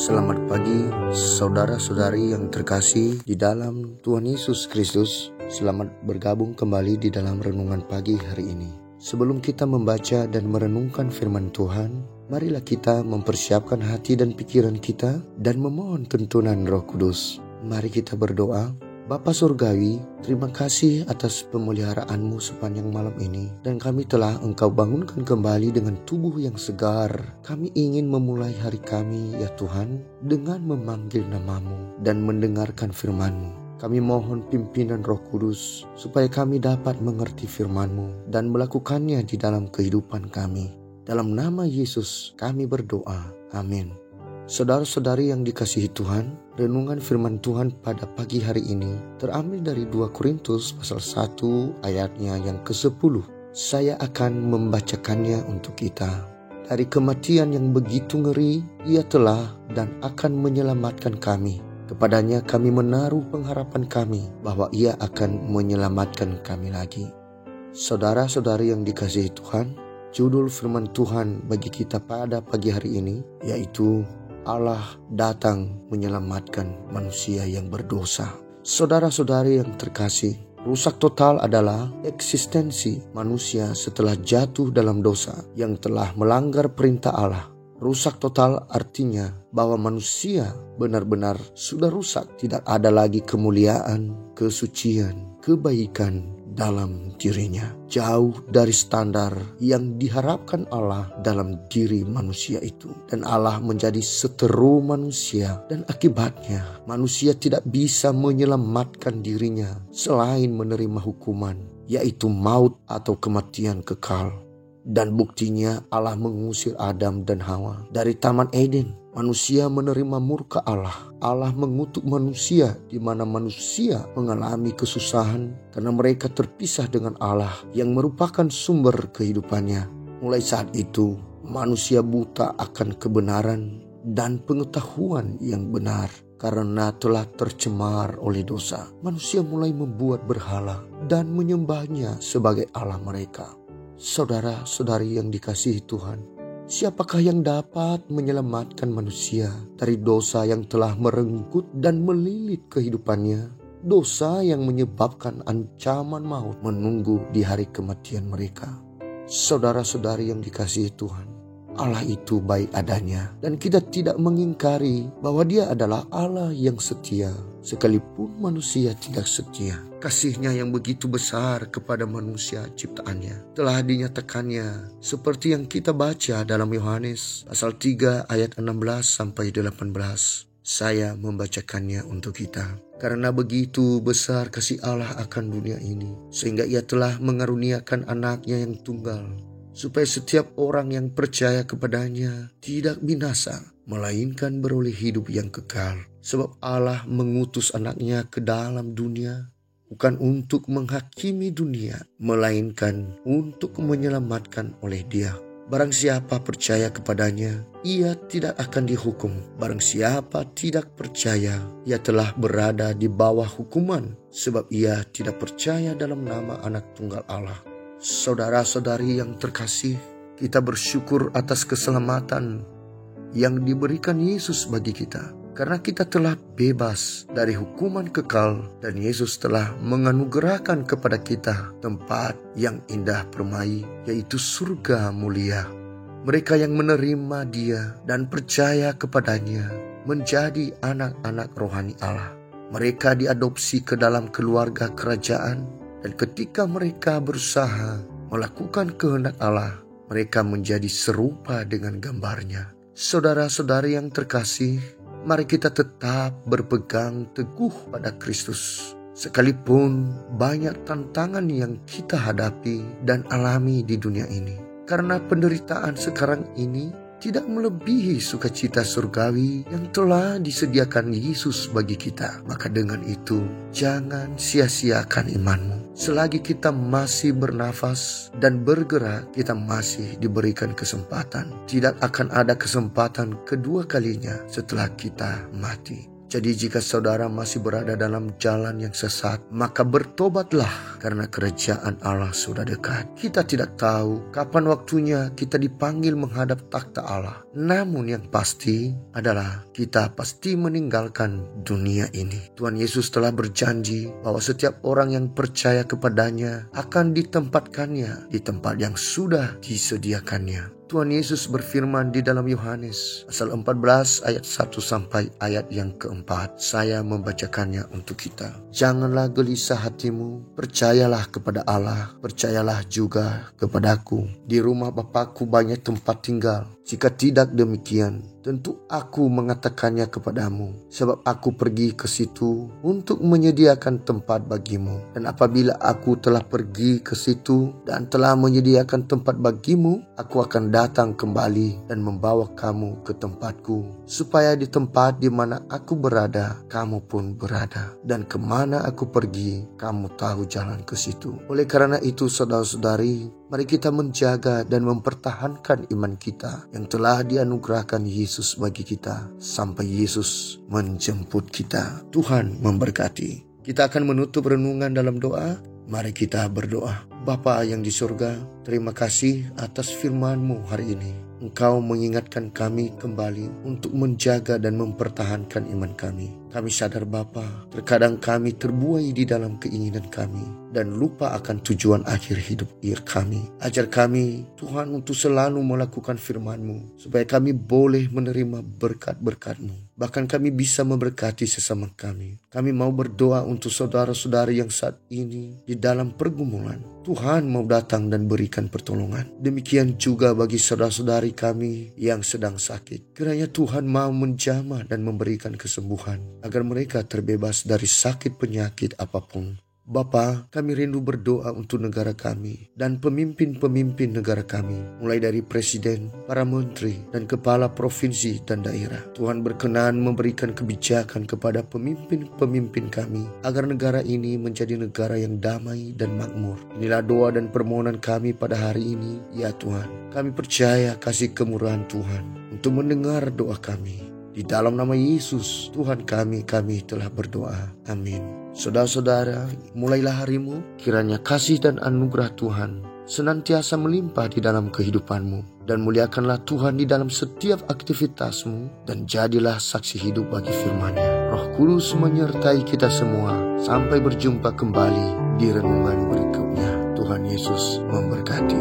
Selamat pagi saudara-saudari yang terkasih di dalam Tuhan Yesus Kristus. Selamat bergabung kembali di dalam renungan pagi hari ini. Sebelum kita membaca dan merenungkan firman Tuhan, marilah kita mempersiapkan hati dan pikiran kita dan memohon tuntunan Roh Kudus. Mari kita berdoa. Bapa Surgawi, terima kasih atas pemeliharaanmu sepanjang malam ini. Dan kami telah Engkau bangunkan kembali dengan tubuh yang segar. Kami ingin memulai hari kami, ya Tuhan, dengan memanggil namamu dan mendengarkan firman-Mu. Kami mohon pimpinan Roh Kudus, supaya kami dapat mengerti firman-Mu dan melakukannya di dalam kehidupan kami. Dalam nama Yesus kami berdoa. Amin. Saudara-saudari yang dikasihi Tuhan, renungan firman Tuhan pada pagi hari ini terambil dari 2 Korintus pasal 1 ayatnya yang ke-10. Saya akan membacakannya untuk kita. Dari kematian yang begitu ngeri, Ia telah dan akan menyelamatkan kami. Kepadanya kami menaruh pengharapan kami bahwa Ia akan menyelamatkan kami lagi. Saudara-saudari yang dikasihi Tuhan, judul firman Tuhan bagi kita pada pagi hari ini yaitu Allah datang menyelamatkan manusia yang berdosa. Saudara-saudari yang terkasih, rusak total adalah eksistensi manusia setelah jatuh dalam dosa yang telah melanggar perintah Allah. Rusak total artinya bahwa manusia benar-benar sudah rusak. Tidak ada lagi kemuliaan, kesucian, kebaikan dalam dirinya. Jauh dari standar yang diharapkan Allah dalam diri manusia itu. Dan Allah menjadi seteru manusia. Dan akibatnya manusia tidak bisa menyelamatkan dirinya selain menerima hukuman, yaitu maut atau kematian kekal. Dan buktinya Allah mengusir Adam dan Hawa dari Taman Eden. Manusia menerima murka Allah. Allah mengutuk manusia di mana manusia mengalami kesusahan karena mereka terpisah dengan Allah yang merupakan sumber kehidupannya. Mulai saat itu, manusia buta akan kebenaran dan pengetahuan yang benar karena telah tercemar oleh dosa. Manusia mulai membuat berhala dan menyembahnya sebagai Allah mereka. Saudara-saudari yang dikasihi Tuhan, siapakah yang dapat menyelamatkan manusia dari dosa yang telah merenggut dan melilit kehidupannya? Dosa yang menyebabkan ancaman maut menunggu di hari kematian mereka. Saudara-saudari yang dikasihi Tuhan, Allah itu baik adanya dan kita tidak mengingkari bahwa Dia adalah Allah yang setia. Sekalipun manusia tidak setia, kasih-Nya yang begitu besar kepada manusia ciptaannya telah dinyatakannya seperti yang kita baca dalam Yohanes pasal 3 ayat 16 sampai 18. Saya membacakannya untuk kita. Karena begitu besar kasih Allah akan dunia ini, sehingga Ia telah mengaruniakan anaknya yang tunggal, supaya setiap orang yang percaya kepadanya tidak binasa, melainkan beroleh hidup yang kekal. Sebab Allah mengutus anaknya ke dalam dunia, bukan untuk menghakimi dunia, melainkan untuk menyelamatkan oleh Dia. Barang siapa percaya kepadanya, ia tidak akan dihukum. Barang siapa tidak percaya, ia telah berada di bawah hukuman, sebab ia tidak percaya dalam nama Anak Tunggal Allah. Saudara-saudari yang terkasih, kita bersyukur atas keselamatan yang diberikan Yesus bagi kita. Karena kita telah bebas dari hukuman kekal dan Yesus telah menganugerahkan kepada kita tempat yang indah permai, yaitu surga mulia. Mereka yang menerima Dia dan percaya kepadanya menjadi anak-anak rohani Allah. Mereka diadopsi ke dalam keluarga kerajaan. Dan ketika mereka berusaha melakukan kehendak Allah, mereka menjadi serupa dengan gambarnya. Saudara-saudari yang terkasih, mari kita tetap berpegang teguh pada Kristus. Sekalipun banyak tantangan yang kita hadapi dan alami di dunia ini. Karena penderitaan sekarang ini tidak melebihi sukacita surgawi yang telah disediakan Yesus bagi kita. Maka dengan itu, jangan sia-siakan imanmu. Selagi kita masih bernafas dan bergerak, kita masih diberikan kesempatan. Tidak akan ada kesempatan kedua kalinya setelah kita mati. Jadi jika saudara masih berada dalam jalan yang sesat, maka bertobatlah karena kerajaan Allah sudah dekat. Kita tidak tahu kapan waktunya kita dipanggil menghadap takhta Allah. Namun yang pasti adalah kita pasti meninggalkan dunia ini. Tuhan Yesus telah berjanji bahwa setiap orang yang percaya kepadanya akan ditempatkannya di tempat yang sudah disediakannya. Tuhan Yesus berfirman di dalam Yohanes pasal 14 ayat 1 sampai ayat yang keempat. Saya membacakannya untuk kita. Janganlah gelisah hatimu, percayalah kepada Allah, percayalah juga kepadaku. Di rumah Bapakku banyak tempat tinggal. Jika tidak demikian, tentu aku mengatakannya kepadamu, sebab aku pergi ke situ untuk menyediakan tempat bagimu. Dan apabila aku telah pergi ke situ dan telah menyediakan tempat bagimu, aku akan datang kembali dan membawa kamu ke tempatku, supaya di tempat di mana aku berada, kamu pun berada. Dan kemana aku pergi, kamu tahu jalan ke situ. Oleh karena itu, saudara-saudari, mari kita menjaga dan mempertahankan iman kita yang telah dianugerahkan Yesus bagi kita sampai Yesus menjemput kita. Tuhan memberkati. Kita akan menutup renungan dalam doa. Mari kita berdoa. Bapa yang di surga, terima kasih atas firman-Mu hari ini. Engkau mengingatkan kami kembali untuk menjaga dan mempertahankan iman kami. Kami sadar Bapa, terkadang kami terbuai di dalam keinginan kami dan lupa akan tujuan akhir hidup kami. Ajar kami Tuhan untuk selalu melakukan firman-Mu, supaya kami boleh menerima berkat-berkat-Mu. Bahkan kami bisa memberkati sesama kami. Kami mau berdoa untuk saudara-saudari yang saat ini di dalam pergumulan. Tuhan mau datang dan berikan pertolongan. Demikian juga bagi saudara-saudari kami yang sedang sakit. Kiranya Tuhan mau menjamah dan memberikan kesembuhan, agar mereka terbebas dari sakit penyakit apapun. Bapa, kami rindu berdoa untuk negara kami dan pemimpin-pemimpin negara kami, mulai dari presiden, para menteri, dan kepala provinsi dan daerah. Tuhan berkenan memberikan kebijakan kepada pemimpin-pemimpin kami, agar negara ini menjadi negara yang damai dan makmur. Inilah doa dan permohonan kami pada hari ini, ya Tuhan. Kami percaya kasih kemurahan Tuhan untuk mendengar doa kami. Di dalam nama Yesus, Tuhan kami telah berdoa. Amin. Saudara-saudara, mulailah harimu, kiranya kasih dan anugerah Tuhan senantiasa melimpah di dalam kehidupanmu. Dan muliakanlah Tuhan di dalam setiap aktivitasmu, dan jadilah saksi hidup bagi firman-Nya. Roh Kudus menyertai kita semua. Sampai berjumpa kembali di renungan berikutnya. Tuhan Yesus memberkati.